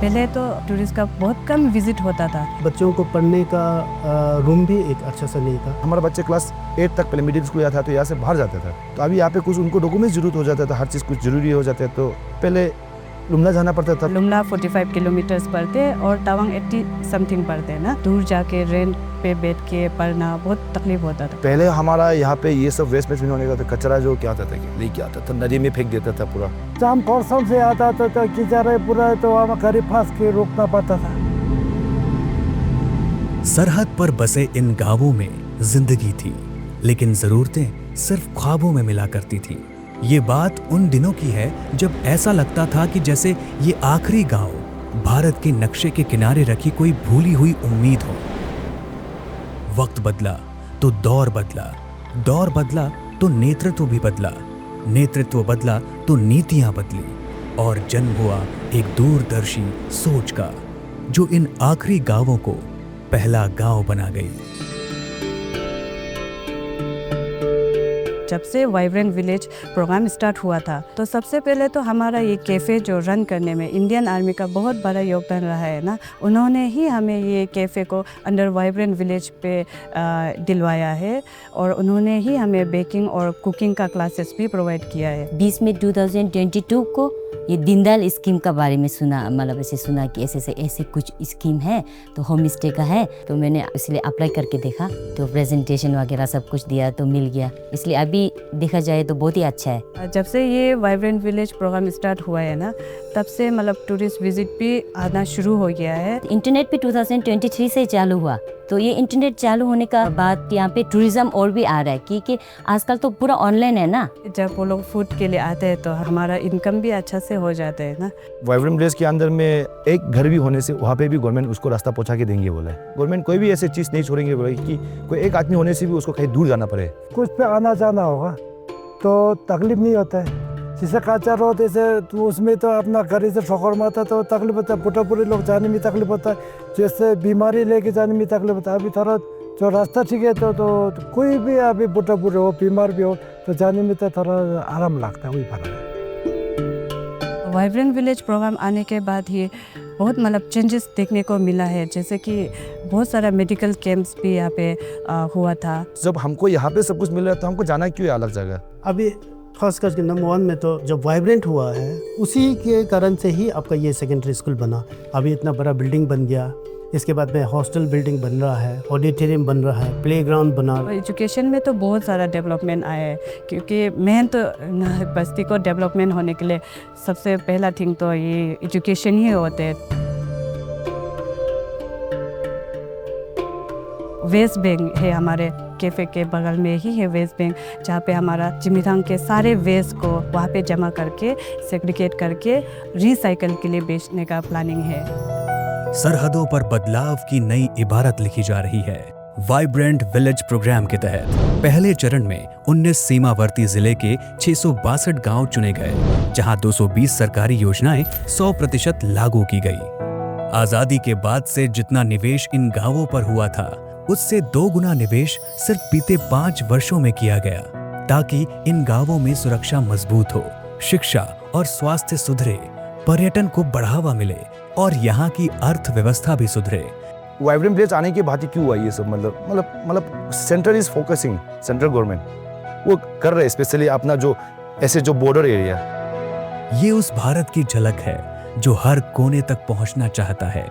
पहले तो टूरिस्ट का बहुत कम विजिट होता था। बच्चों को पढ़ने का रूम भी एक अच्छा सा नहीं था। हमारा बच्चे क्लास 8 तक पहले मिडिल स्कूल जाता था तो यहाँ से बाहर जाता था, तो अभी यहाँ पे कुछ उनको डॉक्यूमेंट्स जरूरत हो जाता था, हर चीज़ कुछ जरूरी हो जाता है, तो पहले लुमला जाना पड़ता था। लुमला 45 किलोमीटर्स पड़ते और तवांग 80 समथिंग पड़ते हैं ना। दूर जाके रेंट पे बैठ के पढ़ना बहुत तकलीफ होता था। पहले हमारा यहाँ पे ये सब वेस्ट मैनेजमेंट होने का था, कचरा जो क्या आता था कि लेके आता था, नदी में फेंक देता था पूरा। शाम परसों से आता था तो कीचड़ पूरा, तो वहाँ करीब फंस के रोकना पड़ता था। सरहद पर बसे इन गांवों में जिंदगी थी, लेकिन जरूरतें सिर्फ ख्वाबों में मिला करती थी। ये बात उन दिनों की है जब ऐसा लगता था कि जैसे ये आखिरी गांव भारत के नक्शे के किनारे रखी कोई भूली हुई उम्मीद हो। वक्त बदला तो दौर बदला, दौर बदला तो नेतृत्व भी बदला, नेतृत्व बदला तो नीतियां बदली, और जन्म हुआ एक दूरदर्शी सोच का, जो इन आखिरी गांवों को पहला गांव बना गई। जब से वाइब्रेंट विलेज प्रोग्राम स्टार्ट हुआ था तो सबसे पहले तो हमारा ये कैफ़े जो रन करने में इंडियन आर्मी का बहुत बड़ा योगदान रहा है ना। उन्होंने ही हमें ये कैफ़े को अंडर वाइब्रेंट विलेज पे दिलवाया है, और उन्होंने ही हमें बेकिंग और कुकिंग का क्लासेस भी प्रोवाइड किया है। 20 में 2022 को ये दीनदयाल स्कीम का बारे में सुना, मतलब ऐसे सुना कि ऐसे कुछ स्कीम है तो होम स्टे का है, तो मैंने इसलिए अप्लाई करके देखा, तो प्रेजेंटेशन वगैरह सब कुछ दिया तो मिल गया। इसलिए अभी देखा जाए तो बहुत ही अच्छा है। जब से ये वाइब्रेंट विलेज प्रोग्राम स्टार्ट हुआ है ना, तब से मतलब टूरिस्ट विजिट भी आना शुरू हो गया है। इंटरनेट भी 2023 से चालू हुआ, तो ये इंटरनेट चालू होने का बाद यहाँ पे टूरिज्म और भी आ रहा है, क्योंकि आजकल तो पूरा ऑनलाइन है ना। जब वो लोग फूड के लिए आते हैं तो हमारा इनकम भी अच्छा से हो जाता है ना। वाइब्रेंट विलेज के अंदर में एक घर भी होने से वहाँ पे भी गवर्नमेंट उसको रास्ता पहुँचा के देंगे बोला है। गवर्नमेंट कोई भी ऐसी चीज़ नहीं छोड़ेंगे बोला कि कोई एक आदमी होने से भी उसको कहीं दूर जाना पड़े। कुछ पे आना जाना होगा तो तकलीफ नहीं होता है। जैसे काचा रोड ऐसे तो उसमें तो अपना घर से फखर में आता तो तकलीफ होता है, पुटपुरी लोग जाने में तकलीफ होता है, जैसे बीमारी लेके जाने में तकलीफ होता है। अभी थोड़ा जो रास्ता ठीक है तो कोई भी अभी पुटपुरी हो, बीमार भी हो तो जाने में तो थोड़ा आराम लगता है, वही फर्क है। वाइब्रेंट विलेज प्रोग्राम आने के बाद ही बहुत मतलब चेंजेस देखने को मिला है, जैसे कि बहुत सारा मेडिकल कैंप्स भी यहाँ पे हुआ था। जब हमको यहाँ पे सब कुछ मिल रहा है तो हमको जाना क्यों है अलग जगह। अभी खास करके नंबर 1 में तो जब वाइब्रेंट हुआ है उसी के कारण से ही आपका ये सेकेंडरी स्कूल बना। अभी इतना बड़ा बिल्डिंग बन गया, इसके बाद में हॉस्टल बिल्डिंग बन रहा है, ऑडिटोरियम बन रहा है, प्लेग्राउंड बना। एजुकेशन में तो बहुत सारा डेवलपमेंट आया है, क्योंकि मेन तो बस्ती को डेवलपमेंट होने के लिए सबसे पहला थिंग तो ये एजुकेशन ही होते है। वेस्ट बैंक है हमारे कैफ़े के बगल में ही है वेस्ट बैंक, जहाँ पे हमारा जिमीथांग के सारे वेस्ट को वहाँ पे जमा करके सेग्रीगेट करके रिसाइकल के लिए बेचने का प्लानिंग है। सरहदों पर बदलाव की नई इबारत लिखी जा रही है। वाइब्रेंट विलेज प्रोग्राम के तहत पहले चरण में 19 सीमावर्ती जिले के 662 गांव चुने गए, जहां 220 सरकारी योजनाएं 100% लागू की गई। आजादी के बाद से जितना निवेश इन गांवों पर हुआ था, उससे 2 गुना निवेश सिर्फ बीते 5 वर्षों में किया गया, ताकि इन गांवों में सुरक्षा मजबूत हो, शिक्षा और स्वास्थ्य सुधरे, पर्यटन को बढ़ावा मिले और यहाँ की अर्थव्यवस्था भी सुधरे। वाइब्रेंट विलेज आने के बाद ही क्यों हुआ ये सब, मतलब centre is focusing, central government वो कर रहे, स्पेशली अपना जो ऐसे जो बॉर्डर एरिया। ये उस भारत की झलक है जो हर कोने तक पहुंचना चाहता है।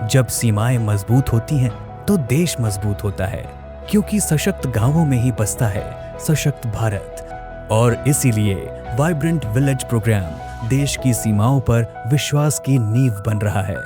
जब सीमाएं मजबूत होती हैं तो देश मजबूत होता है, क्योंकि सशक्त गांवों में ही बसता है सशक्त भारत। और इसीलिए वाइब्रेंट विलेज प्रोग्राम देश की सीमाओं पर विश्वास की नींव बन रहा है।